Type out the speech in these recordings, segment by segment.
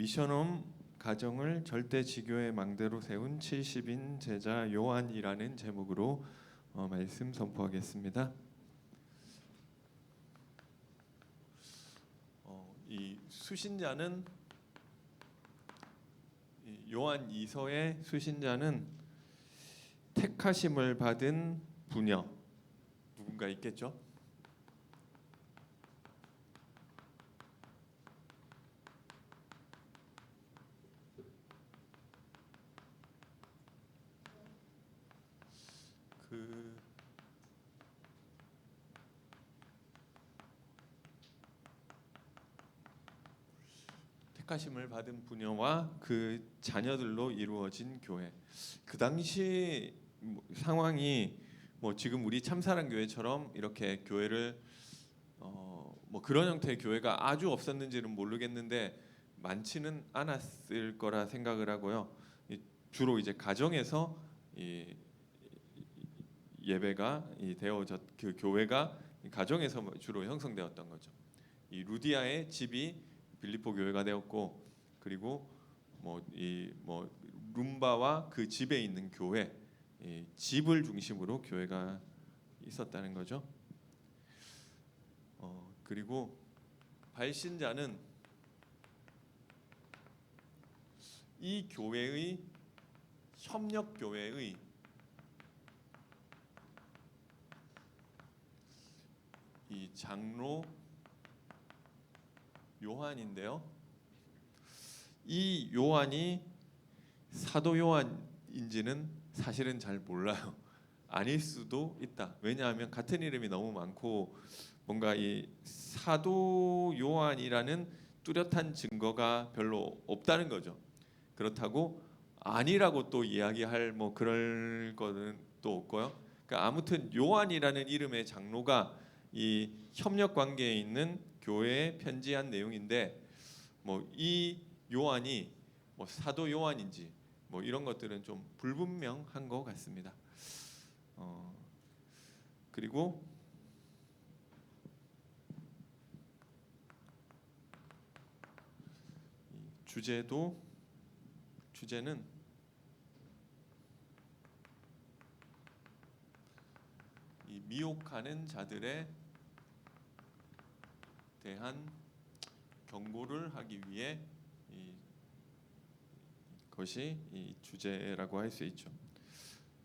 미션홈 가정을 절대 지교의 망대로 세운 70인 제자 요한이라는 제목으로 말씀 선포하겠습니다. 이 수신자는 요한 2서의 수신자는 택하심을 받은 부녀 누군가 있겠죠? 택하심을 받은 부녀와 그 자녀들로 이루어진 교회. 그 당시 상황이 지금 우리 참사랑 교회처럼 이렇게 교회를 그런 형태의 교회가 아주 없었는지는 모르겠는데 많지는 않았을 거라 생각을 하고요. 주로 이제 가정에서 예배가 되어졌 그 교회가 가정에서 주로 형성되었던 거죠. 이 루디아의 집이 빌립보 교회가 되었고, 그리고 룸바와 그 집에 있는 교회, 집을 중심으로 교회가 있었다는 거죠. 그리고 발신자는 이 교회의 협력 교회의 이 장로 요한인데요. 이 요한이 사도 요한인지는 사실은 잘 몰라요. 아닐 수도 있다. 왜냐하면 같은 이름이 너무 많고 뭔가 이 사도 요한이라는 뚜렷한 증거가 별로 없다는 거죠. 그렇다고 아니라고 또 이야기할 그럴 거는 또 없고요. 그러니까 아무튼 요한이라는 이름의 장로가 이 협력 관계에 있는 교회에 편지한 내용인데 이 요한이 사도 요한인지 이런 것들은 좀 불분명한 것 같습니다. 그리고 주제는 이 미혹하는 자들에 대한 경고를 하기 위해 것이 이 주제라고 할 수 있죠.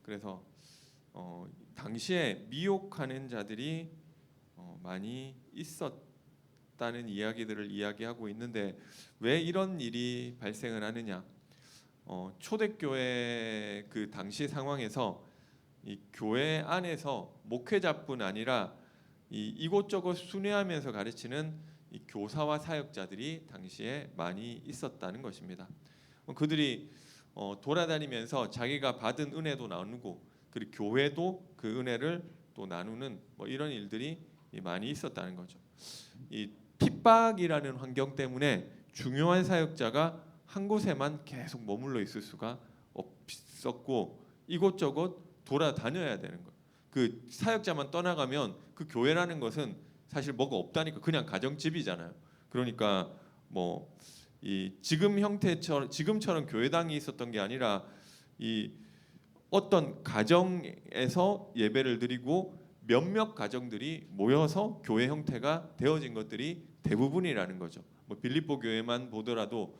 그래서 당시에 미혹하는 자들이 많이 있었다는 이야기들을 이야기하고 있는데 왜 이런 일이 발생을 하느냐? 초대교회 그 당시 상황에서 이 교회 안에서 목회자뿐 아니라 이곳저곳 순회하면서 가르치는 이 교사와 사역자들이 당시에 많이 있었다는 것입니다. 그들이 돌아다니면서 자기가 받은 은혜도 나누고 그리고 교회도 그 은혜를 또 나누는 이런 일들이 많이 있었다는 거죠. 이 핍박이라는 환경 때문에 중요한 사역자가 한 곳에만 계속 머물러 있을 수가 없었고 이곳저곳 돌아다녀야 되는 거예요. 그 사역자만 떠나가면 그 교회라는 것은 사실 뭐가 없다니까 그냥 가정집이잖아요. 그러니까 이 지금처럼 교회당이 있었던 게 아니라 이 어떤 가정에서 예배를 드리고 몇몇 가정들이 모여서 교회 형태가 되어진 것들이 대부분이라는 거죠. 빌립보 교회만 보더라도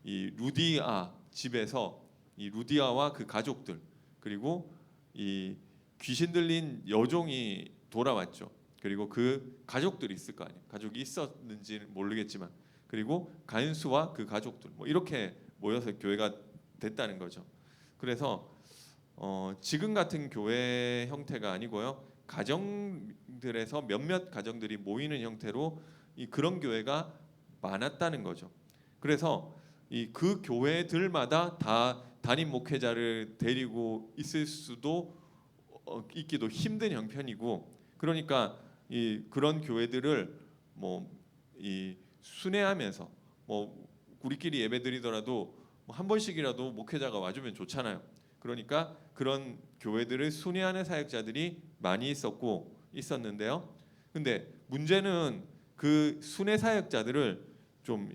이 루디아 집에서 이 루디아와 그 가족들 그리고 이 귀신 들린 여종이 돌아왔죠. 그리고 그 가족들이 있을 거 아니에요. 가족이 있었는지는 모르겠지만 그리고 간수와 그 가족들 이렇게 모여서 교회가 됐다는 거죠. 그래서 지금 같은 교회 형태가 아니고요. 가정들에서 몇몇 가정들이 모이는 형태로 그런 교회가 많았다는 거죠. 그래서 그 교회들마다 다 담임 목회자를 데리고 있을 수도 있기도 힘든 형편이고 그러니까 그런 교회들을 순회하면서 우리끼리 예배드리더라도 한 번씩이라도 목회자가 와주면 좋잖아요. 그러니까 그런 교회들을 순회하는 사역자들이 많이 있었는데요. 근데 문제는 그 순회 사역자들을 좀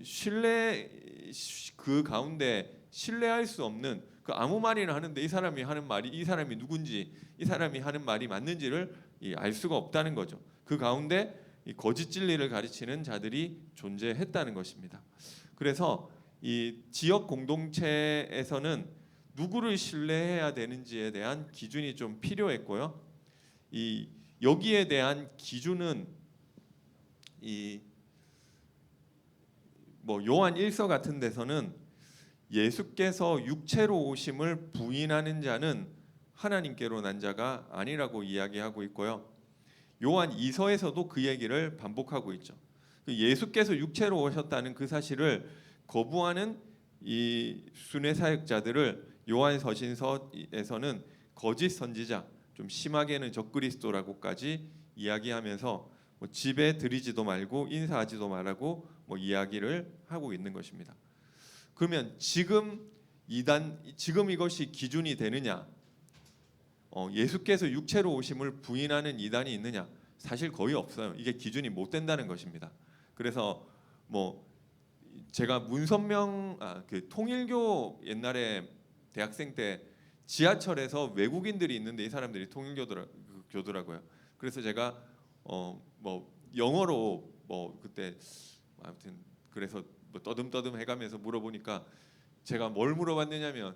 그 가운데 신뢰할 수 없는 그 아무 말이나 하는데 이 사람이 하는 말이 이 사람이 누군지 이 사람이 하는 말이 맞는지를 알 수가 없다는 거죠. 그 가운데 이 거짓 진리를 가르치는 자들이 존재했다는 것입니다. 그래서 이 지역 공동체에서는 누구를 신뢰해야 되는지에 대한 기준이 좀 필요했고요. 이 여기에 대한 기준은 이 뭐 요한 1서 같은 데서는 예수께서 육체로 오심을 부인하는 자는 하나님께로 난 자가 아니라고 이야기하고 있고요. 요한 2서에서도 그 얘기를 반복하고 있죠. 예수께서 육체로 오셨다는 그 사실을 거부하는 이 순회 사역자들을 요한 서신서에서는 거짓 선지자, 좀 심하게는 적그리스도라고까지 이야기하면서 뭐 집에 들이지도 말고 인사하지도 말라고 뭐 이야기를 하고 있는 것입니다. 그러면 지금 이것이 기준이 되느냐? 예수께서 육체로 오심을 부인하는 이단이 있느냐? 사실 거의 없어요. 이게 기준이 못 된다는 것입니다. 그래서 뭐 제가 문선명 그 통일교 영어로 대학생 때 지하철에서 외국인들이 있는데 이 사람들이 통일교도라고요. 그래서 제가 뭐 영어로 뭐 그때 아무튼 그래서 뭐 떠듬떠듬 해가면서 물어보니까 제가 뭘 물어봤느냐면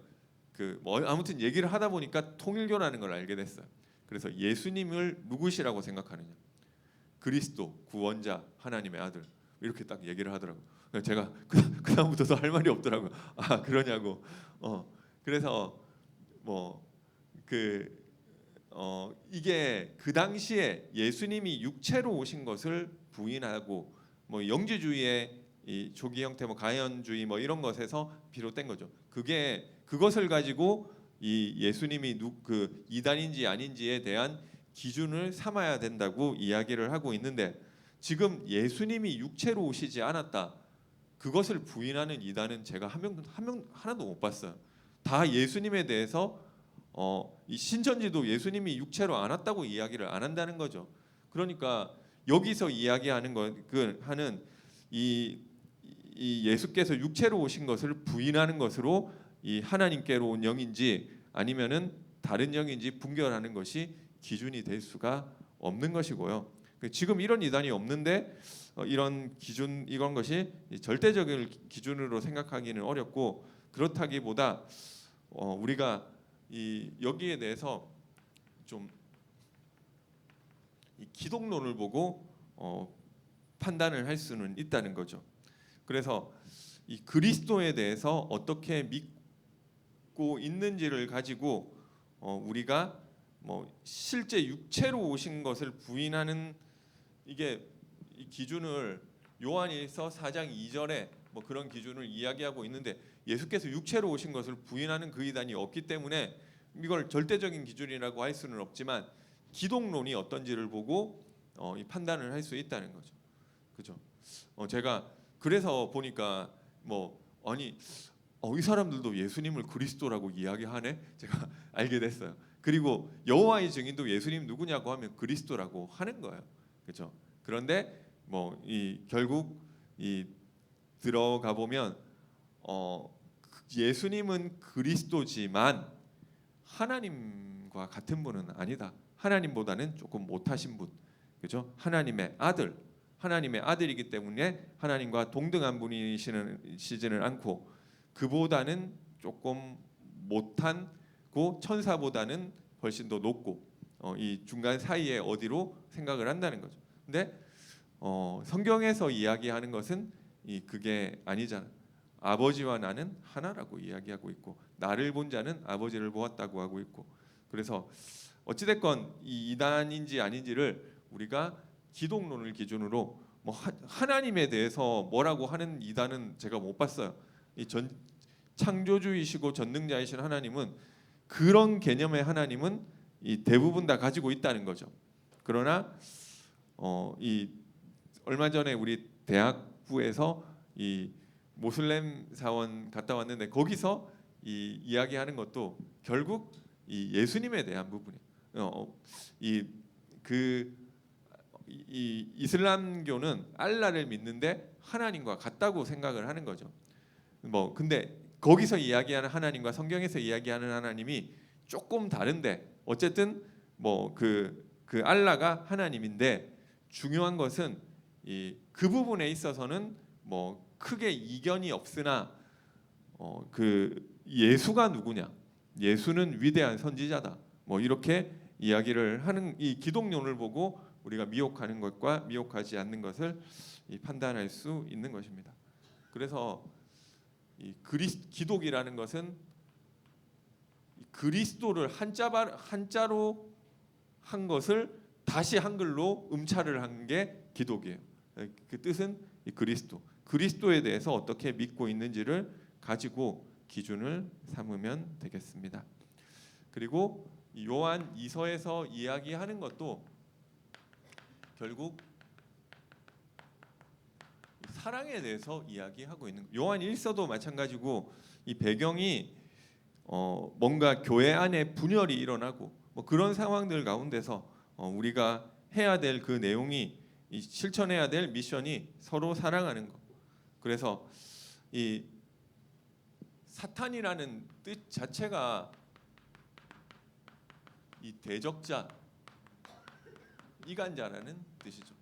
뭐 아무튼 얘기를 하다 보니까 통일교라는 걸 알게 됐어요. 그래서 예수님을 누구시라고 생각하느냐? 그리스도 구원자 하나님의 아들 이렇게 딱 얘기를 하더라고요. 제가 그다음부터 더 할 말이 없더라고요. 아 그러냐고. 그래서 뭐 이게 그 당시에 예수님이 육체로 오신 것을 부인하고 뭐 영지주의의 이 조기 형태 뭐 가현주의 뭐 이런 것에서 비롯된 거죠. 그것을 가지고 이 예수님이 그 이단인지 아닌지에 대한 기준을 삼아야 된다고 이야기를 하고 있는데 지금 예수님이 육체로 오시지 않았다. 그것을 부인하는 이단은 제가 한 명 하나도 못 봤어요. 다 예수님에 대해서 이 신천지도 예수님이 육체로 안 왔다고 이야기를 안 한다는 거죠. 그러니까 여기서 이야기하는 하는 이 예수께서 육체로 오신 것을 부인하는 것으로 이 하나님께로 온 영인지 아니면은 다른 영인지 분별하는 것이 기준이 될 수가 없는 것이고요. 지금 이런 이단이 없는데 이런 기준 이런 것이 절대적인 기준으로 생각하기는 어렵고 그렇다기보다 우리가 여기에 대해서 좀 이 기독론을 보고 판단을 할 수는 있다는 거죠. 그래서 이 그리스도에 대해서 어떻게 믿고 있는지를 가지고 우리가 뭐 실제 육체로 오신 것을 부인하는 이게 이 기준을 요한일서 4장 2절에 뭐 그런 기준을 이야기하고 있는데 예수께서 육체로 오신 것을 부인하는 그 이단이 없기 때문에 이걸 절대적인 기준이라고 할 수는 없지만 기독론이 어떤지를 보고 이 판단을 할 수 있다는 거죠. 그죠? 제가 그래서 보니까 뭐 아니 이 사람들도 예수님을 그리스도라고 이야기하네. 제가 알게 됐어요. 그리고 여호와의 증인도 예수님 누구냐고 하면 그리스도라고 하는 거예요. 그렇죠? 그런데 뭐 결국 들어가 보면 예수님은 그리스도지만 하나님과 같은 분은 아니다. 하나님보다는 조금 못하신 분, 그죠? 하나님의 아들이기 때문에 하나님과 동등한 분이시지는 않고 그보다는 조금 못한고 천사보다는 훨씬 더 높고 이 중간 사이에 어디로 생각을 한다는 거죠. 근데 성경에서 이야기하는 것은 그게 아니잖아. 아버지와 나는 하나라고 이야기하고 있고 나를 본 자는 아버지를 보았다고 하고 있고 그래서 어찌됐건 이 이단인지 아닌지를 우리가 기독론을 기준으로 뭐 하나님에 대해서 뭐라고 하는 이단은 제가 못 봤어요. 창조주이시고 전능자이신 하나님은 그런 개념의 하나님은 대부분 다 가지고 있다는 거죠. 그러나 얼마 전에 우리 대학부에서 모슬렘 사원 갔다 왔는데 거기서 이야기하는 것도 결국 예수님에 대한 부분이에요. 이 이슬람교는 알라를 믿는데 하나님과 같다고 생각을 하는 거죠. 뭐 근데 거기서 이야기하는 하나님과 성경에서 이야기하는 하나님이 조금 다른데 어쨌든 뭐 그 알라가 하나님인데 중요한 것은 그 부분에 있어서는 뭐 크게 이견이 없으나 그 예수가 누구냐? 예수는 위대한 선지자다. 뭐 이렇게 이야기를 하는 이 기독론을 보고 우리가 미혹하는 것과 미혹하지 않는 것을 판단할 수 있는 것입니다. 그래서 이 기독이라는 것은 그리스도를 한자로 한 것을 다시 한글로 음차를 한 게 기독이에요. 그 뜻은 이 그리스도에 대해서 어떻게 믿고 있는지를 가지고 기준을 삼으면 되겠습니다. 그리고 요한 2서에서 이야기하는 것도 결국 사랑에 대해서 이야기하고 있는 요한 1서도 마찬가지고 이 배경이 뭔가 교회 안에 분열이 일어나고 뭐 그런 상황들 가운데서 우리가 해야 될 그 내용이 실천해야 될 미션이 서로 사랑하는 것. 그래서 이 사탄이라는 뜻 자체가 이 대적자, 이간자라는 뜻이죠.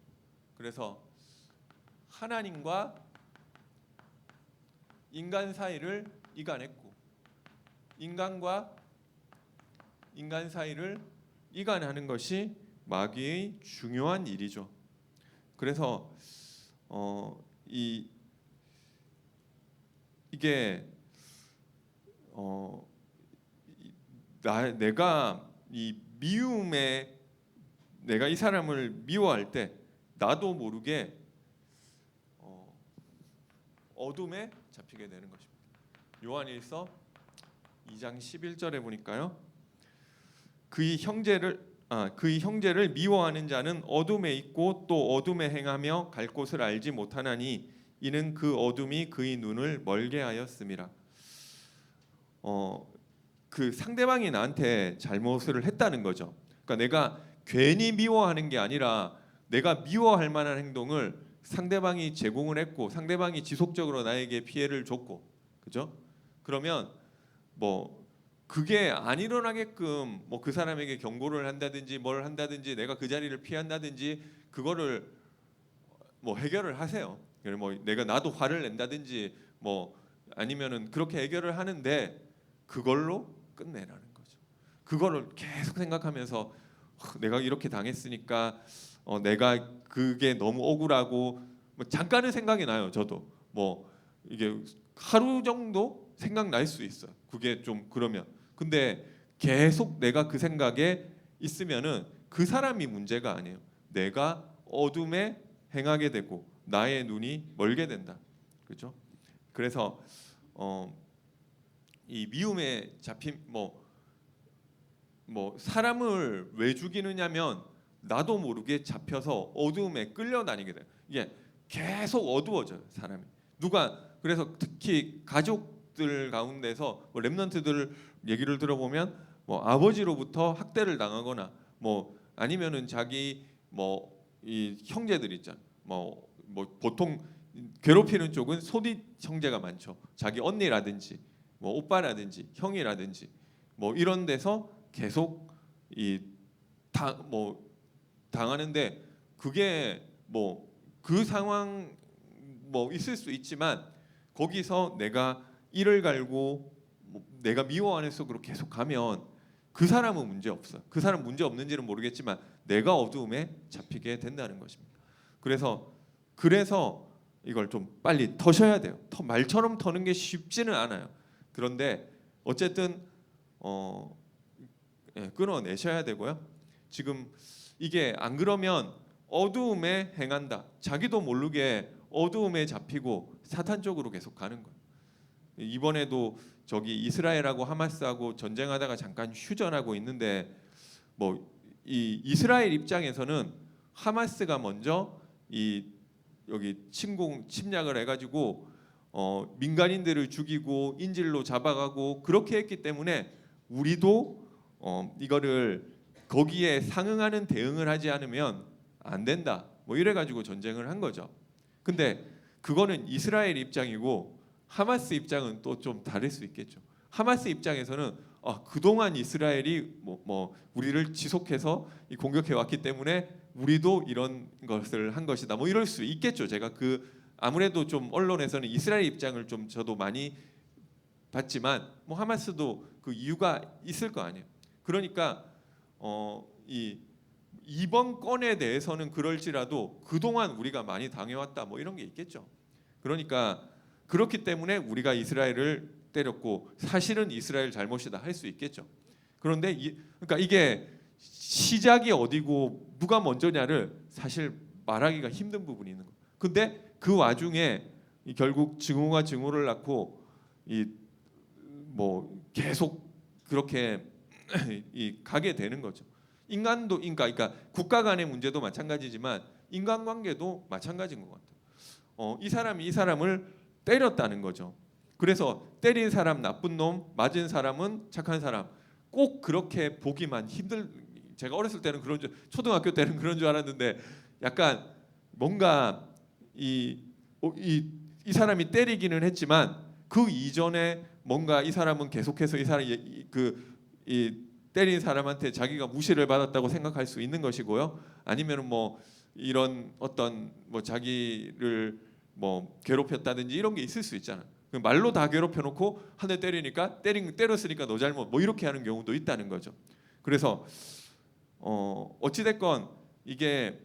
그래서 하나님과 인간 사이를 이간했고 인간과 인간 사이를 이간하는 것이 마귀의 중요한 일이죠. 그래서 이게 내가 이 미움에 내가 이 사람을 미워할 때 나도 모르게 어둠에 잡히게 되는 것입니다. 요한일서 2장 11절에 보니까요. 그의 형제를 미워하는 자는 어둠에 있고 또 어둠에 행하며 갈 곳을 알지 못하나니 이는 그 어둠이 그의 눈을 멀게 하였음이라. 그 상대방이 나한테 잘못을 했다는 거죠. 그러니까 내가 괜히 미워하는 게 아니라 내가 미워할 만한 행동을 상대방이 제공을 했고 상대방이 지속적으로 나에게 피해를 줬고, 그죠? 그러면 뭐 그게 안 일어나게끔 뭐 그 사람에게 경고를 한다든지 뭘 한다든지 내가 그 자리를 피한다든지 그거를 뭐 해결을 하세요. 뭐 내가 나도 화를 낸다든지 뭐 아니면은 그렇게 해결을 하는데 그걸로 끝내라는 거죠. 그거를 계속 생각하면서 내가 이렇게 당했으니까 내가 그게 너무 억울하고 뭐 잠깐은 생각이 나요. 저도 뭐 이게 하루 정도 생각날 수 있어요. 그게 좀 그러면. 근데 계속 내가 그 생각에 있으면은 그 사람이 문제가 아니에요. 내가 어둠에 행하게 되고 나의 눈이 멀게 된다. 그렇죠? 그래서 이 미움에 잡힌 뭐 사람을 왜 죽이느냐면 나도 모르게 잡혀서 어두움에 끌려다니게 돼요. 이게 계속 어두워져요, 사람이. 그래서 특히 가족들 가운데서 뭐 렘넌트들 얘기를 들어보면 뭐 아버지로부터 학대를 당하거나 뭐 아니면은 자기 뭐 이 형제들 있잖아. 뭐 보통 괴롭히는 쪽은 소뒷 형제가 많죠. 자기 언니라든지 뭐 오빠라든지 형이라든지 뭐 이런 데서 계속 당하는데 그게 뭐 그 상황 뭐 있을 수 있지만 거기서 내가 이를 갈고 내가 미워하는 속으로 계속 가면 그 사람은 문제 없어요. 그 사람 문제 없는지는 모르겠지만 내가 어두움에 잡히게 된다는 것입니다. 그래서 이걸 좀 빨리 터셔야 돼요. 말처럼 터는 게 쉽지는 않아요. 그런데 어쨌든 끊어내셔야 되고요. 지금 이게 안 그러면 어두움에 행한다. 자기도 모르게 어두움에 잡히고 사탄 쪽으로 계속 가는 거예요. 이번에도 저기 이스라엘하고 하마스하고 전쟁하다가 잠깐 휴전하고 있는데 뭐 이 이스라엘 입장에서는 하마스가 먼저 여기 침략을 해가지고 민간인들을 죽이고 인질로 잡아가고 그렇게 했기 때문에 우리도 이거를 거기에 상응하는 대응을 하지 않으면 안 된다. 뭐 이래 가지고 전쟁을 한 거죠. 근데 그거는 이스라엘 입장이고 하마스 입장은 또 좀 다를 수 있겠죠. 하마스 입장에서는 그동안 이스라엘이 뭐 우리를 지속해서 공격해 왔기 때문에 우리도 이런 것을 한 것이다. 뭐 이럴 수 있겠죠. 제가 아무래도 좀 언론에서는 이스라엘 입장을 좀 저도 많이 봤지만 뭐 하마스도 그 이유가 있을 거 아니에요. 그러니까 이번 건에 대해서는 그럴지라도 그동안 우리가 많이 당해왔다 뭐 이런 게 있겠죠. 그러니까 그렇기 때문에 우리가 이스라엘을 때렸고 사실은 이스라엘 잘못이다 할 수 있겠죠. 그런데 그러니까 이게 시작이 어디고 누가 먼저냐를 사실 말하기가 힘든 부분이 있는 거예요. 근데 그 와중에 결국 증오가 증오를 낳고 뭐 계속 그렇게 가게 되는 거죠. 인간도 그러니까 국가 간의 문제도 마찬가지지만 인간관계도 마찬가지인 것 같아요. 이 사람이 이 사람을 때렸다는 거죠. 그래서 때린 사람 나쁜 놈, 맞은 사람은 착한 사람. 꼭 그렇게 보기만 제가 어렸을 때는 초등학교 때는 그런 줄 알았는데 약간 뭔가 이 사람이 때리기는 했지만 그 이전에 뭔가 이 사람은 계속해서 이 사람 때린 사람한테 자기가 무시를 받았다고 생각할 수 있는 것이고요. 아니면은 뭐 이런 어떤 뭐 자기를 뭐 괴롭혔다든지 이런 게 있을 수 있잖아. 말로 다 괴롭혀놓고 한 대 때리니까 때렸으니까 너 잘못 뭐 이렇게 하는 경우도 있다는 거죠. 그래서 어찌됐건 이게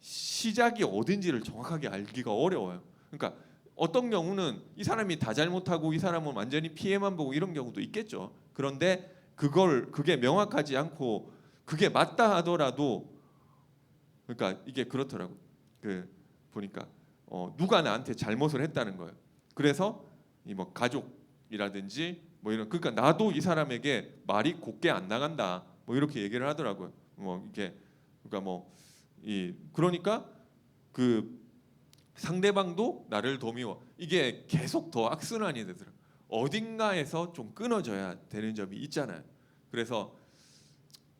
시작이 어딘지를 정확하게 알기가 어려워요. 그러니까 어떤 경우는 이 사람이 다 잘못하고 이 사람은 완전히 피해만 보고 이런 경우도 있겠죠. 그런데 그게 명확하지 않고 그게 맞다 하더라도 그러니까 이게 그렇더라고. 보니까 누가 나한테 잘못을 했다는 거예요. 그래서 뭐 가족이라든지 뭐 이런 그러니까 나도 이 사람에게 말이 곱게 안 나간다. 뭐 이렇게 얘기를 하더라고요. 뭐 이게 그러니까 그러니까 그 상대방도 나를 더 미워. 이게 계속 더 악순환이 되더라고요. 어딘가에서 좀 끊어져야 되는 점이 있잖아요. 그래서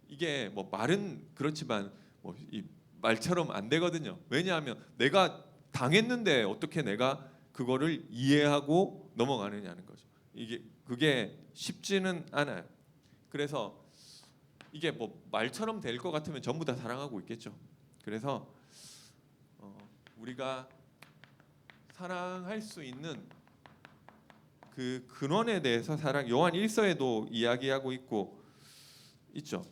이게 뭐 말은 그렇지만 뭐 이 말처럼 안 되거든요. 왜냐하면 내가 당했는데 어떻게 내가 그거를 이해하고 넘어가느냐는 거죠. 그게 쉽지는 않아요. 그래서 이게 뭐 말처럼 될 것 같으면 전부 다 사랑하고 있겠죠. 그래서 우리가 사랑할 수 있는 그 근원에 대해서 요한 1서에도 이야기하고 있죠.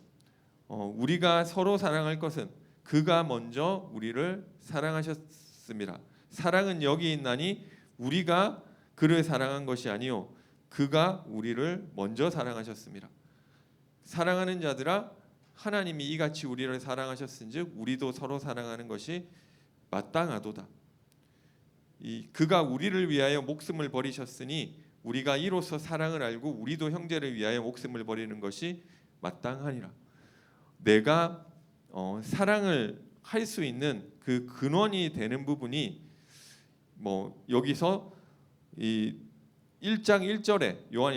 우리가 서로 사랑할 것은 그가 먼저 우리를 사랑하셨습니다. 사랑은 여기 있나니 우리가 그를 사랑한 것이 아니요 그가 우리를 먼저 사랑하셨습니다. 사랑하는 자들아 하나님이 이같이 우리를 사랑하셨은즉 우리도 서로 사랑하는 것이 마땅하도다. 그가 우리를 위하여 목숨을 버리셨으니 우리가 이로써 사랑을 알고 우리도 형제를 위하여 목숨을 버리는 것이 마땅하니라. 내가 사랑을 할 수 있는 그 근원이 되는 부분이 뭐 여기서 이 1장 1절에 요한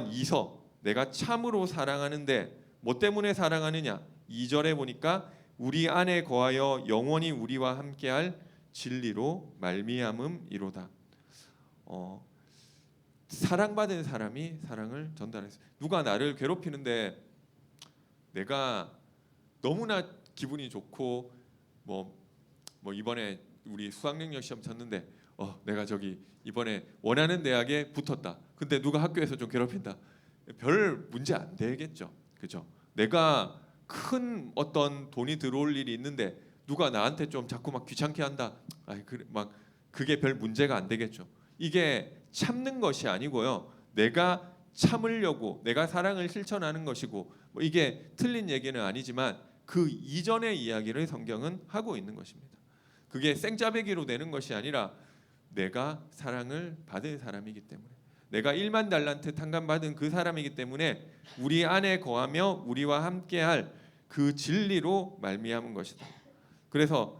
2서 내가 참으로 사랑하는데 뭐 때문에 사랑하느냐 2절에 보니까 우리 안에 거하여 영원히 우리와 함께할 진리로 말미암음이로다. 사랑받은 사람이 사랑을 전달했어요. 누가 나를 괴롭히는데 내가 너무나 기분이 좋고 뭐 이번에 우리 수학능력 시험 쳤는데 내가 저기 이번에 원하는 대학에 붙었다. 근데 누가 학교에서 좀 괴롭힌다. 별 문제 안 되겠죠. 그죠? 내가 큰 어떤 돈이 들어올 일이 있는데 누가 나한테 좀 자꾸 막 귀찮게 한다. 그게 별 문제가 안 되겠죠. 이게 참는 것이 아니고요. 내가 참으려고 내가 사랑을 실천하는 것이고 뭐 이게 틀린 얘기는 아니지만 그 이전의 이야기를 성경은 하고 있는 것입니다. 그게 생짜배기로 되는 것이 아니라 내가 사랑을 받은 사람이기 때문에 내가 1만 달란트 탕감받은 그 사람이기 때문에 우리 안에 거하며 우리와 함께할 그 진리로 말미암은 것이다. 그래서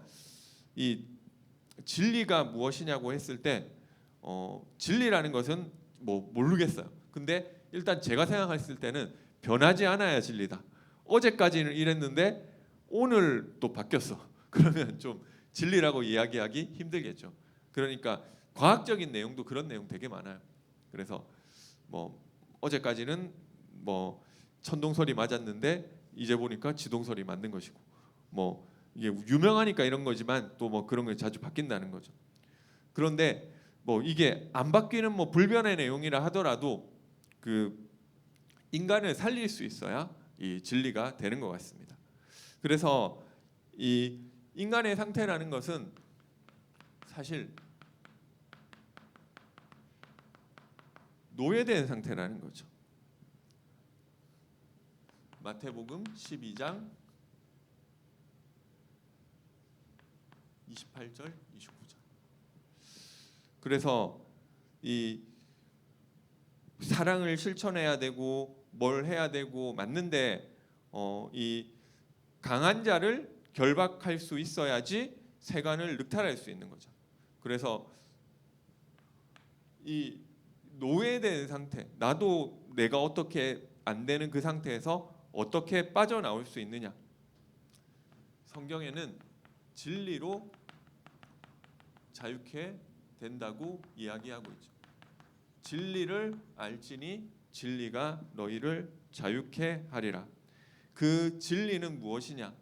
이 진리가 무엇이냐고 했을 때 진리라는 것은 뭐 모르겠어요. 근데 일단 제가 생각했을 때는 변하지 않아야 진리다. 어제까지는 이랬는데 오늘 또 바뀌었어. 그러면 좀 진리라고 이야기하기 힘들겠죠. 그러니까 과학적인 내용도 그런 내용 되게 많아요. 그래서 뭐 어제까지는 뭐 천동설이 맞았는데 이제 보니까 지동설이 맞는 것이고, 뭐 이게 유명하니까 이런 거지만 또 뭐 그런 게 자주 바뀐다는 거죠. 그런데 뭐 이게 안 바뀌는 뭐 불변의 내용이라 하더라도 그 인간을 살릴 수 있어야 이 진리가 되는 것 같습니다. 그래서 이 인간의 상태라는 것은 사실 노예된 상태라는 거죠. 마태복음 12장 28절 29절. 그래서 이 사랑을 실천해야 되고 뭘 해야 되고 맞는데 이 강한 자를 결박할 수 있어야지 세간을 늑탈할 수 있는 거죠. 그래서 이 노예된 상태, 나도 내가 어떻게 안 되는 그 상태에서 어떻게 빠져나올 수 있느냐. 성경에는 진리로 자유케 된다고 이야기하고 있죠. 진리를 알지니 진리가 너희를 자유케 하리라. 그 진리는 무엇이냐?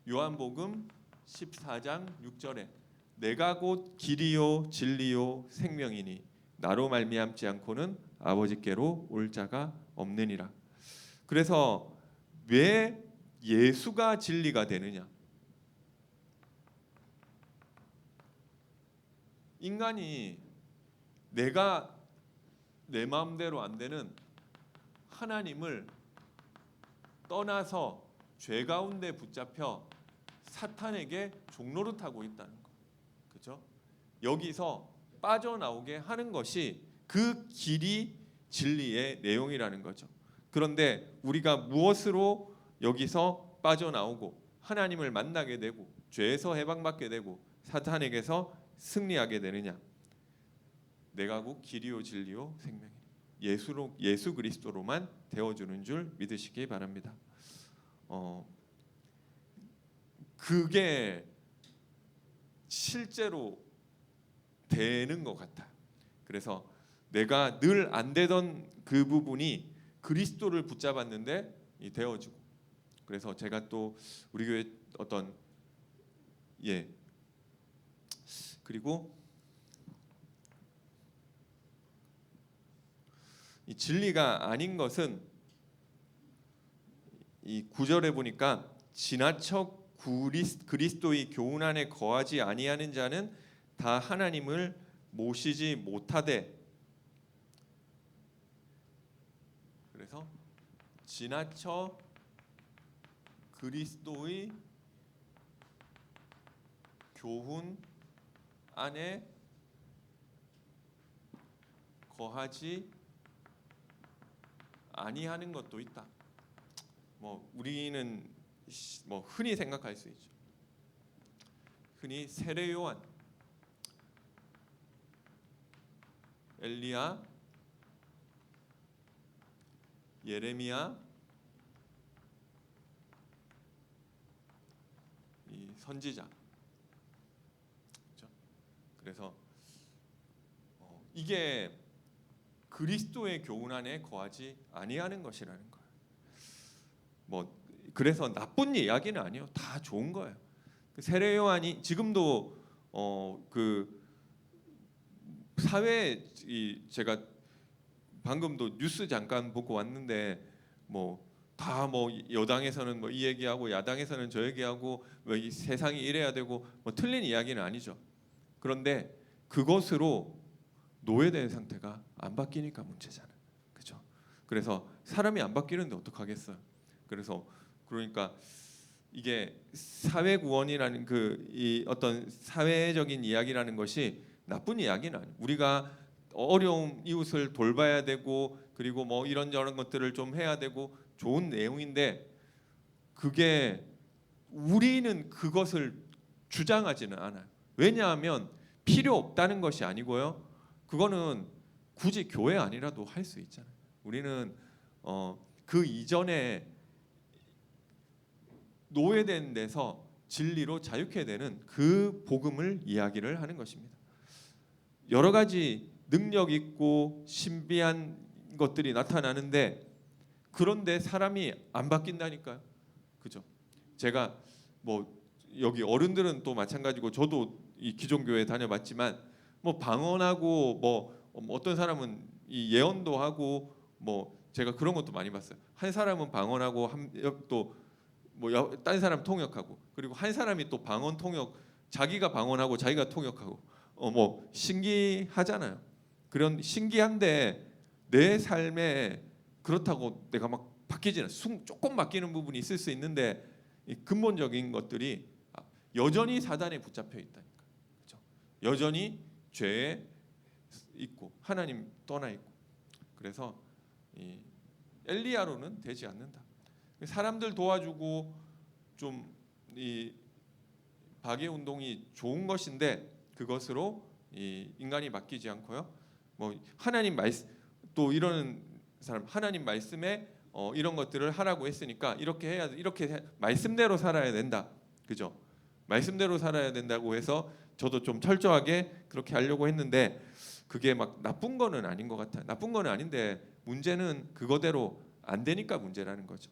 요한복음 14장 6절에 내가 곧 길이요 진리요 생명이니 나로 말미암지 않고는 아버지께로 올 자가 없느니라. 그래서 왜 예수가 진리가 되느냐? 인간이 내가 내 마음대로 안 되는 하나님을 떠나서 죄 가운데 붙잡혀 사탄에게 종노릇하고 있다는 거. 그렇죠? 여기서 빠져나오게 하는 것이 그 길이 진리의 내용이라는 거죠. 그런데 우리가 무엇으로 여기서 빠져나오고 하나님을 만나게 되고 죄에서 해방받게 되고 사탄에게서 승리하게 되느냐? 내가 곧 길이요 진리요 생명이니 예수 그리스도로만 되어주는 줄 믿으시기 바랍니다. 그게 실제로 되는 것 같아요. 그래서 내가 늘 안 되던 그 부분이 그리스도를 붙잡았는데 되어지고, 그래서 제가 또 우리 교회 어떤 그리고 이 진리가 아닌 것은 이 9절에 보니까 지나쳐 그리스도의 교훈 안에 거하지 아니하는 자는 다 하나님을 모시지 못하되. 그래서 지나쳐 그리스도의 교훈 안에 거하지 아니하는 것도 있다. 뭐 우리는 뭐 흔히 생각할 수 있죠. 흔히 세례 요한, 엘리야, 예레미야, 이 선지자. 그렇죠? 그래서 이게 그리스도의 교훈 안에 거하지 아니하는 것이라는 거예요. 뭐 그래서 나쁜 이야기는 아니에요. 다 좋은 거예요. 세례 요한이 지금도 그 사회 제가 방금도 뉴스 잠깐 보고 왔는데 뭐 다 뭐 여당에서는 뭐 이 얘기하고 야당에서는 저 얘기하고 뭐 이 세상이 이래야 되고 뭐 틀린 이야기는 아니죠. 그런데 그것으로 노예된 상태가 안 바뀌니까 문제잖아요. 그렇죠? 그래서 사람이 안 바뀌는데 어떡하겠어요? 그러니까 이게 사회 구원이라는 이 어떤 사회적인 이야기라는 것이 나쁜 이야기는 아니에요. 우리가 어려운 이웃을 돌봐야 되고 그리고 뭐 이런저런 것들을 좀 해야 되고 좋은 내용인데 그게 우리는 그것을 주장하지는 않아요. 왜냐하면 필요 없다는 것이 아니고요. 그거는 굳이 교회 아니라도 할 수 있잖아요. 우리는 그 이전에 노예된 데서 진리로 자유케 되는 그 복음을 이야기를 하는 것입니다. 여러 가지 능력 있고 신비한 것들이 나타나는데 그런데 사람이 안 바뀐다니까요. 그죠? 제가 뭐 여기 어른들은 또 마찬가지고 저도 이 기존교회 다녀봤지만 뭐 방언하고 뭐 어떤 사람은 이 예언도 하고 뭐 제가 그런 것도 많이 봤어요. 한 사람은 방언하고 또뭐딴 사람 통역하고 그리고 한 사람이 또 방언 통역 자기가 방언하고 자기가 통역하고 뭐 신기하잖아요. 그런 신기한데 내 삶에 그렇다고 내가 막 바뀌지는 조금 바뀌는 부분이 있을 수 있는데 이 근본적인 것들이 여전히 사단에 붙잡혀 있다니까. 그렇죠? 여전히 죄에 있고 하나님 떠나 있고. 그래서 이 엘리야로는 되지 않는다. 사람들 도와주고 좀 이 박해 운동이 좋은 것인데 그것으로 이 인간이 바뀌지 않고요. 뭐 하나님 말씀 또 이런 사람 하나님 말씀에 이런 것들을 하라고 했으니까 이렇게 해야 이렇게 말씀대로 살아야 된다. 그죠? 말씀대로 살아야 된다고 해서 저도 좀 철저하게 그렇게 하려고 했는데 그게 막 나쁜 거는 아닌 것 같아요. 나쁜 거는 아닌데 문제는 그거대로 안 되니까 문제라는 거죠.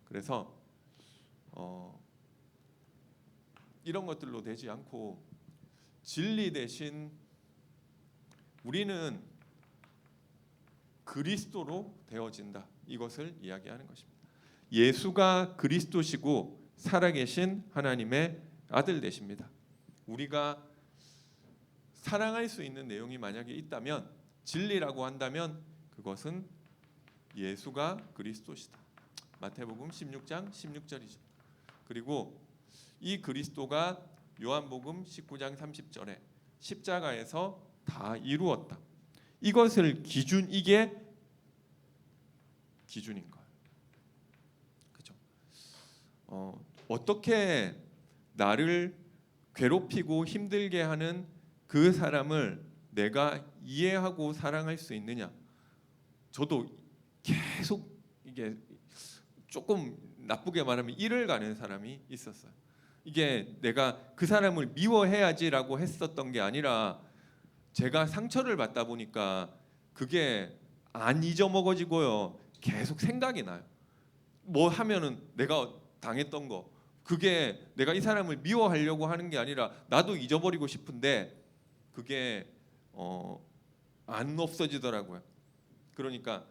그래서 이런 것들로 되지 않고 진리 대신 우리는 그리스도로 되어진다. 이것을 이야기하는 것입니다. 예수가 그리스도시고 살아계신 하나님의 아들 되십니다. 우리가 사랑할 수 있는 내용이 만약에 있다면 진리라고 한다면 그것은 예수가 그리스도시다. 마태복음 16장 16절이죠. 그리고 이 그리스도가 요한복음 19장 30절에 십자가에서 다 이루었다. 이것을 이게 기준인 거예요. 그렇죠? 어떻게 나를 괴롭히고 힘들게 하는 그 사람을 내가 이해하고 사랑할 수 있느냐? 저도 계속 이게 조금 나쁘게 말하면 일을 가는 사람이 있었어요. 이게 내가 그 사람을 미워해야지라고 했었던 게 아니라 제가 상처를 받다 보니까 그게 안 잊어먹어지고요. 계속 생각이 나요. 뭐 하면은 내가 당했던 거 그게 내가 이 사람을 미워하려고 하는 게 아니라 나도 잊어버리고 싶은데 그게 안 없어지더라고요. 그러니까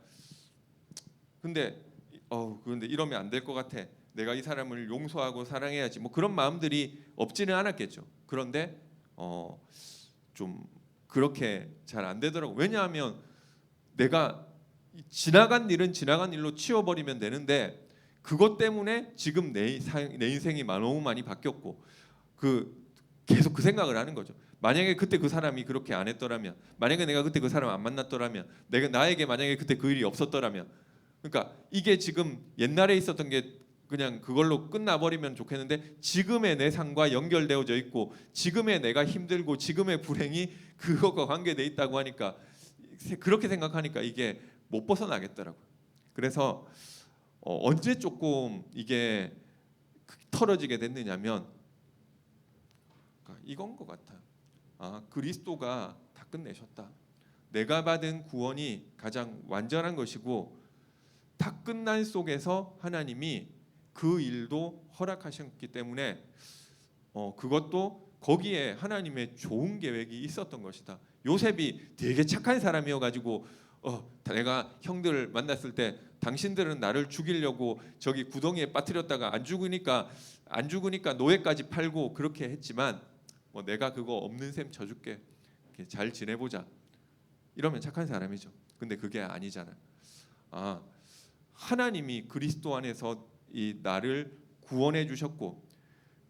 근데 이러면 안 될 것 같아. 내가 이 사람을 용서하고 사랑해야지. 뭐 그런 마음들이 없지는 않았겠죠. 그런데 좀 그렇게 잘 안 되더라고. 왜냐하면 내가 지나간 일은 지나간 일로 치워버리면 되는데 그것 때문에 지금 내 인생이 너무 많이 바뀌었고 계속 그 생각을 하는 거죠. 만약에 그때 그 사람이 그렇게 안 했더라면, 만약에 내가 그때 그 사람 안 만났더라면, 나에게 만약에 그때 그 일이 없었더라면, 그러니까 이게 지금 옛날에 있었던 게 그냥 그걸로 끝나버리면 좋겠는데 지금의 내 삶과 연결되어져 있고 지금의 내가 힘들고 지금의 불행이 그것과 관계돼 있다고 하니까 그렇게 생각하니까 이게 못 벗어나겠더라고요. 그래서 언제 조금 이게 털어지게 됐느냐면 이건 것 같아요. 그리스도가 다 끝내셨다. 내가 받은 구원이 가장 완전한 것이고 다 끝난 속에서 하나님이 그 일도 허락하셨기 때문에 그것도 거기에 하나님의 좋은 계획이 있었던 것이다. 요셉이 되게 착한 사람이어가지고 내가 형들을 만났을 때 당신들은 나를 죽이려고 저기 구덩이에 빠뜨렸다가 안 죽으니까 노예까지 팔고 그렇게 했지만 뭐 내가 그거 없는 셈 쳐줄게. 잘 지내보자. 이러면 착한 사람이죠. 근데 그게 아니잖아요. 하나님이 그리스도 안에서 이 나를 구원해 주셨고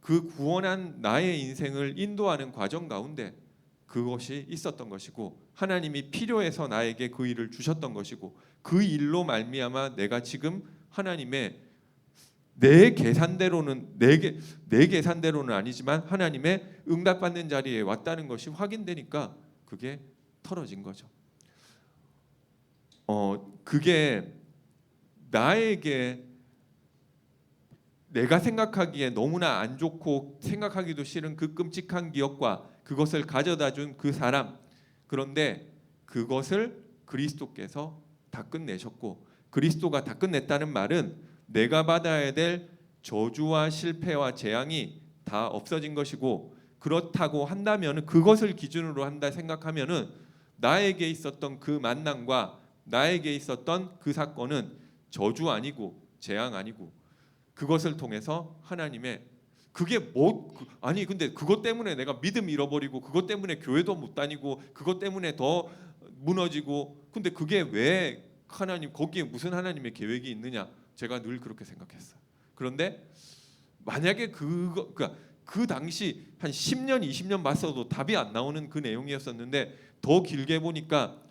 그 구원한 나의 인생을 인도하는 과정 가운데 그것이 있었던 것이고 하나님이 필요해서 나에게 그 일을 주셨던 것이고 그 일로 말미암아 내가 지금 하나님의 내 계산대로는 내 계산대로는 아니지만 하나님의 응답받는 자리에 왔다는 것이 확인되니까 그게 털어진 거죠. 그게 나에게 내가 생각하기에 너무나 안 좋고 생각하기도 싫은 그 끔찍한 기억과 그것을 가져다 준 그 사람, 그런데 그것을 그리스도께서 다 끝내셨고, 그리스도가 다 끝냈다는 말은 내가 받아야 될 저주와 실패와 재앙이 다 없어진 것이고, 그렇다고 한다면 그것을 기준으로 한다 생각하면은 나에게 있었던 그 만남과 나에게 있었던 그 사건은 저주 아니고 재앙 아니고, 그것을 통해서 하나님의 그게 뭐 아니 근데 그것 때문에 내가 믿음 잃어버리고 그것 때문에 교회도 못 다니고 그것 때문에 더 무너지고, 근데 그게 왜 하나님 거기에 무슨 하나님의 계획이 있느냐, 제가 늘 그렇게 생각했어요. 그런데 만약에 그러니까 그 당시 한 10년 20년 봤어도 답이 안 나오는 그 내용이었었는데, 더 길게 보니까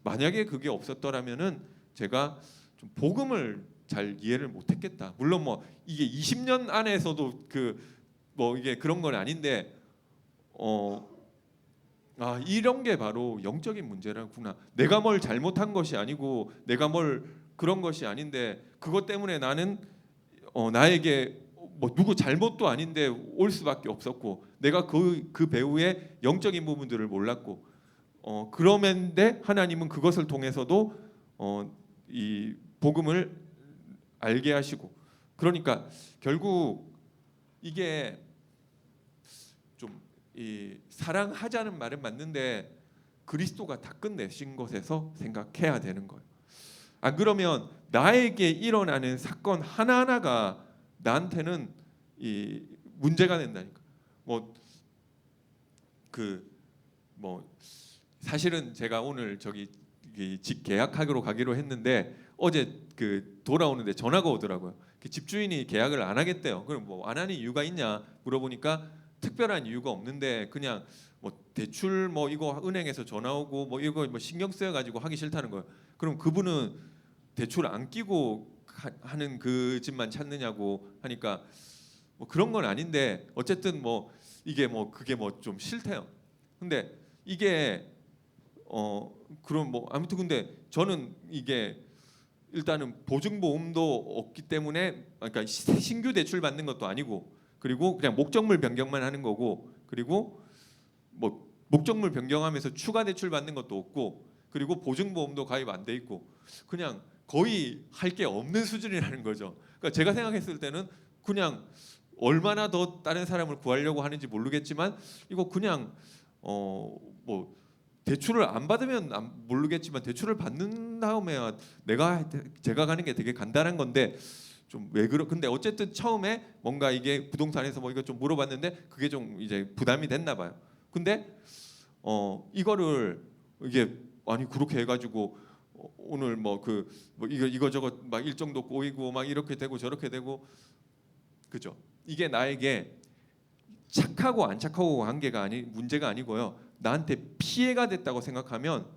만약에 그게 없었더라면은 제가 좀 복음을 잘 이해를 못했겠다. 물론 뭐 이게 20년 안에서도 그 뭐 이게 그런 건 아닌데, 이런 게 바로 영적인 문제라구나. 내가 뭘 잘못한 것이 아니고 내가 뭘 그런 것이 아닌데, 그것 때문에 나는 나에게 뭐 누구 잘못도 아닌데 올 수밖에 없었고, 내가 그 배우의 영적인 부분들을 몰랐고, 그러면데 하나님은 그것을 통해서도 이 복음을 알게 하시고, 그러니까 결국 이게 좀 이 사랑하자는 말은 맞는데 그리스도가 다 끝내신 것에서 생각해야 되는 거예요. 안 그러면 나에게 일어나는 사건 하나하나가 나한테는 이 문제가 된다니까. 뭐 사실은 제가 오늘 저기 집 계약하기로 가기로 했는데 어제 그 돌아오는데 전화가 오더라고요. 그 집주인이 계약을 안 하겠대요. 그럼 뭐 안 하는 이유가 있냐 물어보니까 특별한 이유가 없는데 그냥 뭐 대출 뭐 이거 은행에서 전화 오고 뭐 이거 뭐 신경 쓰여 가지고 하기 싫다는 거예요. 그럼 그분은 대출 안 끼고 하는 그 집만 찾느냐고 하니까 뭐 그런 건 아닌데 어쨌든 뭐 이게 뭐 그게 뭐 좀 싫대요. 근데 이게 그럼 뭐 아무튼 근데 저는 이게 일단은 보증보험도 없기 때문에, 그러니까 신규 대출 받는 것도 아니고, 그리고 그냥 목적물 변경만 하는 거고, 그리고 뭐 목적물 변경하면서 추가 대출 받는 것도 없고, 그리고 보증보험도 가입 안 돼 있고, 그냥 거의 할 게 없는 수준이라는 거죠. 그러니까 제가 생각했을 때는 그냥 얼마나 더 다른 사람을 구하려고 하는지 모르겠지만 이거 그냥 뭐 대출을 안 받으면 모르겠지만 대출을 받는 다음에야 제가 가는 게 되게 간단한 건데 좀 왜 그러 근데 어쨌든 처음에 뭔가 이게 부동산에서 뭐 이거 좀 물어봤는데 그게 좀 이제 부담이 됐나 봐요. 근데 이거를 이게 아니 그렇게 해가지고 오늘 뭐 이거저거 막 일정도 꼬이고 막 이렇게 되고 저렇게 되고, 그죠? 이게 나에게 착하고 안 착하고 관계가 문제가 아니고요. 나한테 피해가 됐다고 생각하면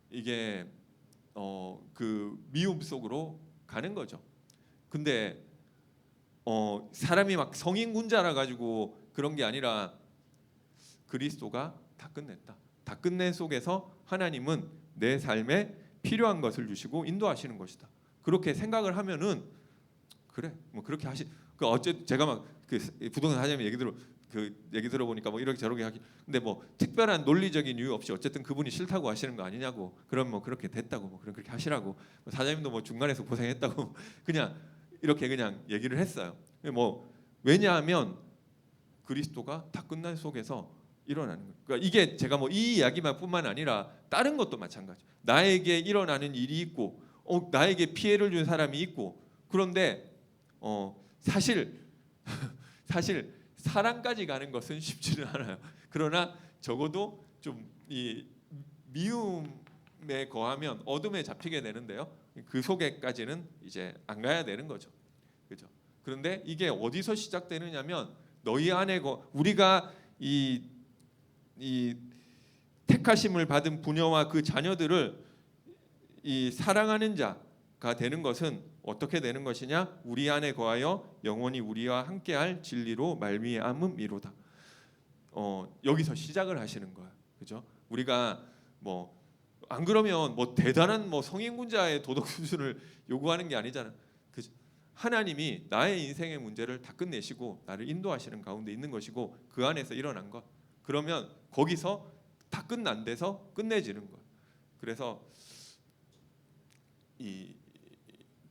이게 그 미움 속으로 가는 거죠. 근데 사람이 막 성인군자라 가지고 그런 게 아니라 그리스도가 다 끝냈다. 다 끝낸 속에서 하나님은 내 삶에 필요한 것을 주시고 인도하시는 것이다. 그렇게 생각을 하면은 그래 뭐 그렇게 그 어째 제가 막 그 부동산 사장님 얘기 들어보니까 뭐 이렇게 저렇게 하기, 근데 뭐 특별한 논리적인 이유 없이 어쨌든 그분이 싫다고 하시는 거 아니냐고, 그럼 뭐 그렇게 됐다고 뭐 그렇게 하시라고, 뭐 사장님도 뭐 중간에서 고생했다고 그냥 이렇게 그냥 얘기를 했어요. 뭐 왜냐하면 그리스도가 다 끝난 속에서 일어나는 거예요. 그러니까 이게 제가 뭐 이 이야기만뿐만 아니라 다른 것도 마찬가지. 나에게 일어나는 일이 있고, 나에게 피해를 준 사람이 있고, 그런데 사실 사랑까지 가는 것은 쉽지는 않아요. 그러나 적어도 좀 이 미움에 거하면 어둠에 잡히게 되는데요. 그 속에까지는 이제 안 가야 되는 거죠. 그죠? 그런데 이게 어디서 시작되느냐면 너희 안에 우리가 이 택하심을 받은 부녀와 그 자녀들을 이 사랑하는 자가 되는 것은 어떻게 되는 것이냐? 우리 안에 거하여 영원히 우리와 함께할 진리로 말미암음이로다. 여기서 시작을 하시는 거야, 그죠? 우리가 뭐 안 그러면 뭐 대단한 뭐 성인군자의 도덕 수준을 요구하는 게 아니잖아, 그죠? 하나님이 나의 인생의 문제를 다 끝내시고 나를 인도하시는 가운데 있는 것이고 그 안에서 일어난 것. 그러면 거기서 다 끝난 데서 끝내지는 거예요. 그래서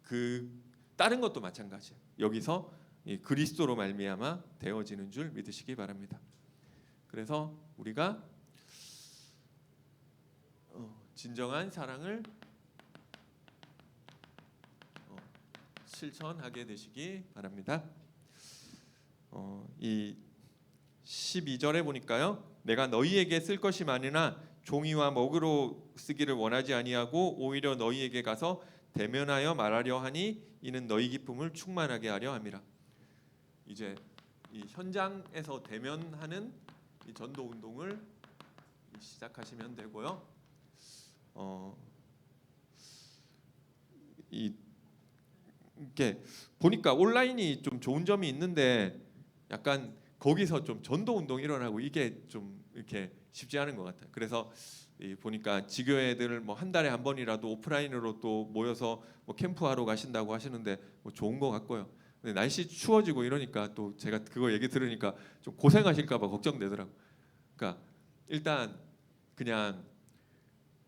그 다른 것도 마찬가지예요. 여기서 이 그리스도로 말미암아 되어지는 줄 믿으시기 바랍니다. 그래서 우리가 진정한 사랑을 실천하게 되시기 바랍니다. 이 12절에 보니까요. 내가 너희에게 쓸 것이 많으나 종이와 먹으로 쓰기를 원하지 아니하고 오히려 너희에게 가서 대면하여 말하려 하니 이는 너희 기쁨을 충만하게 하려 함이라. 이제 이 현장에서 대면하는 이 전도 운동을 시작하시면 되고요. 이게 보니까 온라인이 좀 좋은 점이 있는데 약간 거기서 좀 전도 운동 일어나고 이게 좀 이렇게 쉽지 않은 것 같아요. 그래서 보니까 지교회들 뭐 한 달에 한 번이라도 오프라인으로 또 모여서 뭐 캠프하러 가신다고 하시는데 뭐 좋은 것 같고요. 근데 날씨 추워지고 이러니까 또 제가 그거 얘기 들으니까 좀 고생하실까봐 걱정되더라고. 그러니까 일단 그냥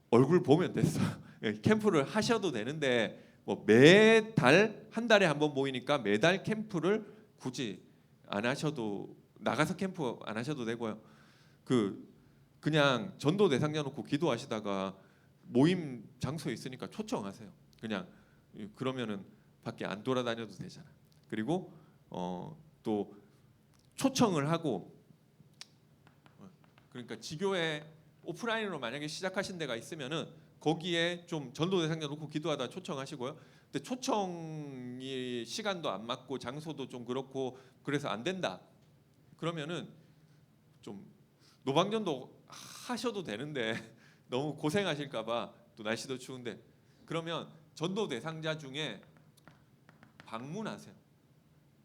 얼굴 보면 됐어. 캠프를 하셔도 되는데 뭐 매달 한 달에 한 번 모이니까 매달 캠프를 굳이 안 하셔도 나가서 캠프 안 하셔도 되고요. 그냥 전도 대상자 놓고 기도하시다가 모임 장소에 있으니까 초청하세요. 그냥 그러면은 밖에 안 돌아다녀도 되잖아. 그리고 또 초청을 하고 그러니까 지교회 오프라인으로 만약에 시작하신 데가 있으면은 거기에 좀 전도 대상자 놓고 기도하다 초청하시고요. 근데 초청이 시간도 안 맞고 장소도 좀 그렇고 그래서 안 된다. 그러면은 좀 노방전도 하셔도 되는데 너무 고생하실까봐 또 날씨도 추운데 그러면 전도 대상자 중에 방문하세요.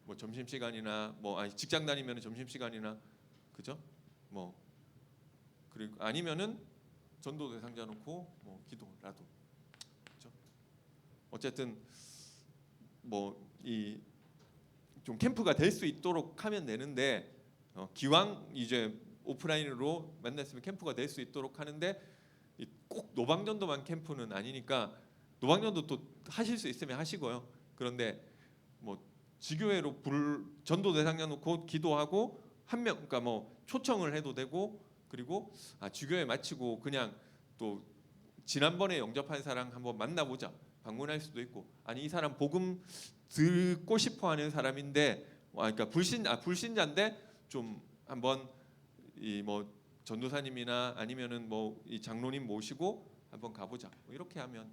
뭐 점심 시간이나 뭐 아니 직장 다니면 점심 시간이나 그죠? 뭐 그리고 아니면은 전도 대상자 놓고 뭐 기도라도 그죠? 어쨌든 뭐 이 좀 캠프가 될 수 있도록 하면 되는데 기왕 이제 오프라인으로 만났으면 캠프가 될 수 있도록 하는데 꼭 노방전도만 캠프는 아니니까 노방전도 또 하실 수 있으면 하시고요. 그런데 뭐 지교회로 전도 대상자 놓고 기도하고 한 명 그러니까 뭐 초청을 해도 되고 그리고 지교회 마치고 그냥 또 지난번에 영접한 사람 한번 만나보자 방문할 수도 있고 아니 이 사람 복음 듣고 싶어하는 사람인데 그러니까 불신자인데 좀 한번 이 뭐 전도사님이나 아니면은 뭐 이 장로님 모시고 한번 가보자 뭐 이렇게 하면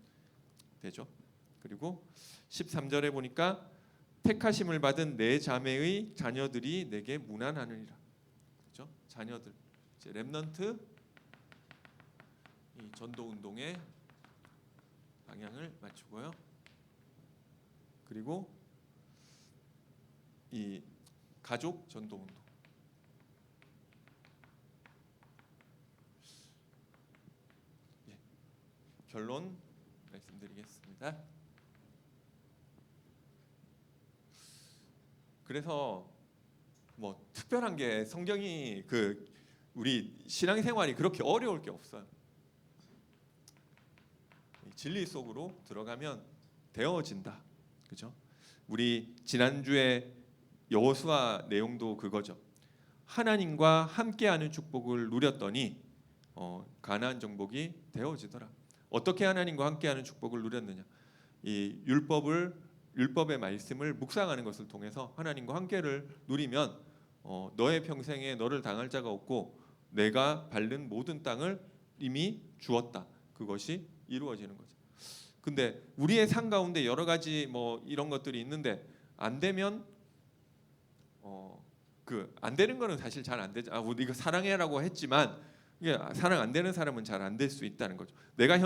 되죠. 그리고 13절에 보니까 택하심을 받은 내 자매의 자녀들이 내게 문안하느니라. 그렇죠? 자녀들 이제 렘넌트 이 전도 운동의 방향을 맞추고요. 그리고 이 가족 전도 운동. 결론 말씀드리겠습니다. 그래서 뭐 특별한 게 성경이 우리 신앙생활이 그렇게 어려울 게 없어요. 진리 속으로 들어가면 되어진다. 그죠? 우리 지난주에 여호수아 내용도 그거죠. 하나님과 함께하는 축복을 누렸더니 가나안 정복이 되어지더라. 어떻게 하나님과 함께하는 축복을 누렸느냐? 이 율법의 말씀을 묵상하는 것을 통해서 하나님과 함께를 누리면 너의 평생에 너를 당할 자가 없고 내가 밟는 모든 땅을 이미 주었다. 그것이 이루어지는 거죠. 근데 우리의 삶 가운데 여러 가지 뭐 이런 것들이 있는데 안 되면 안 되는 거는 사실 잘 안 되죠. 우리가 사랑해라고 했지만 이게 사랑 안 되는 사람은 잘 안 될 수 있다는 거죠. 내가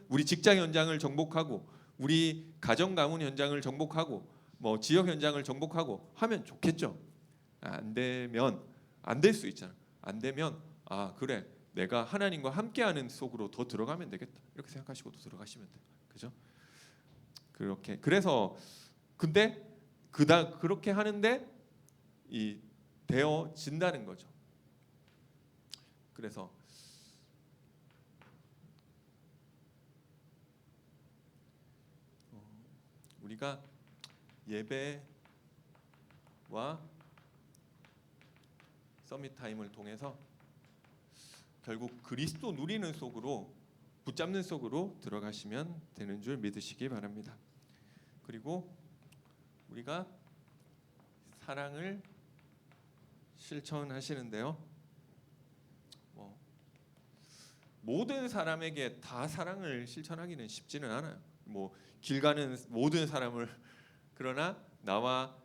우리 직장 현장을 정복하고 우리 가정 가문 현장을 정복하고 뭐 지역 현장을 정복하고 하면 좋겠죠. 안 되면 안 될 수 있잖아. 안 되면 그래 내가 하나님과 함께하는 속으로 더 들어가면 되겠다 이렇게 생각하시고도 들어가시면 돼요. 그죠? 그래서 근데 그렇게 하는데 이 되어진다는 거죠. 그래서 우리가 예배와 서밋 타임을 통해서 결국 그리스도 누리는 속으로, 붙잡는 속으로 들어가시면 되는 줄 믿으시기 바랍니다. 그리고 우리가 사랑을 실천하시는데요. 모든 사람에게 다 사랑을 실천하기는 쉽지는 않아요. 길 가는 모든 사람을, 그러나 나와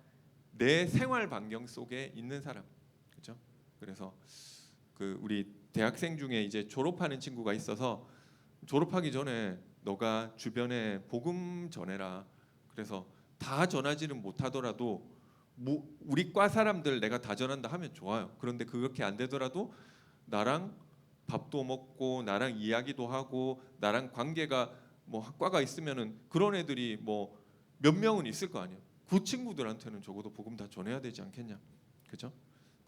내 생활 반경 속에 있는 사람, 그렇죠? 그래서 우리 대학생 중에 이제 졸업하는 친구가 있어서 졸업하기 전에 너가 주변에 복음 전해라. 그래서 다 전하지는 못하더라도 우리 과 사람들 내가 다 전한다 하면 좋아요. 그런데 그렇게 안 되더라도 나랑 밥도 먹고 나랑 이야기도 하고 나랑 관계가 학과가 있으면은 그런 애들이 몇 명은 있을 거 아니에요. 그 친구들한테는 적어도 복음 다 전해야 되지 않겠냐, 그렇죠?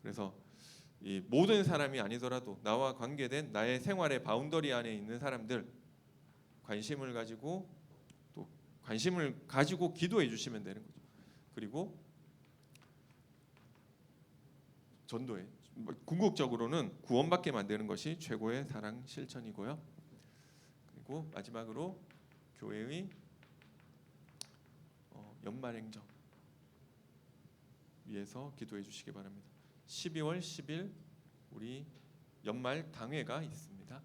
그래서 이 모든 사람이 아니더라도 나와 관계된 나의 생활의 바운더리 안에 있는 사람들 관심을 가지고 기도해 주시면 되는 거죠. 그리고 전도해. 궁극적으로는 구원받게 만드는 것이 최고의 사랑 실천이고요. 그리고 마지막으로 교회의 연말 행정 위해서 기도해 주시기 바랍니다. 12월 10일 우리 연말 당회가 있습니다.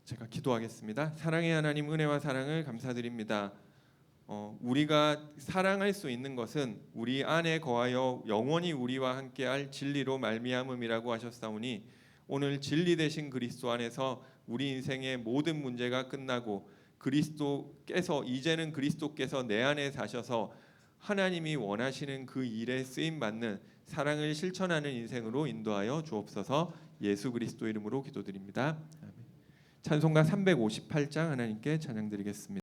제가 기도하겠습니다. 사랑의 하나님, 은혜와 사랑을 감사드립니다. 우리가 사랑할 수 있는 것은 우리 안에 거하여 영원히 우리와 함께할 진리로 말미암음이라고 하셨사오니 오늘 진리 되신 그리스도 안에서 우리 인생의 모든 문제가 끝나고 이제는 그리스도께서 내 안에 사셔서 하나님이 원하시는 그 일에 쓰임 받는 사랑을 실천하는 인생으로 인도하여 주옵소서. 예수 그리스도 이름으로 기도드립니다. 아멘. 찬송가 358장 하나님께 찬양드리겠습니다.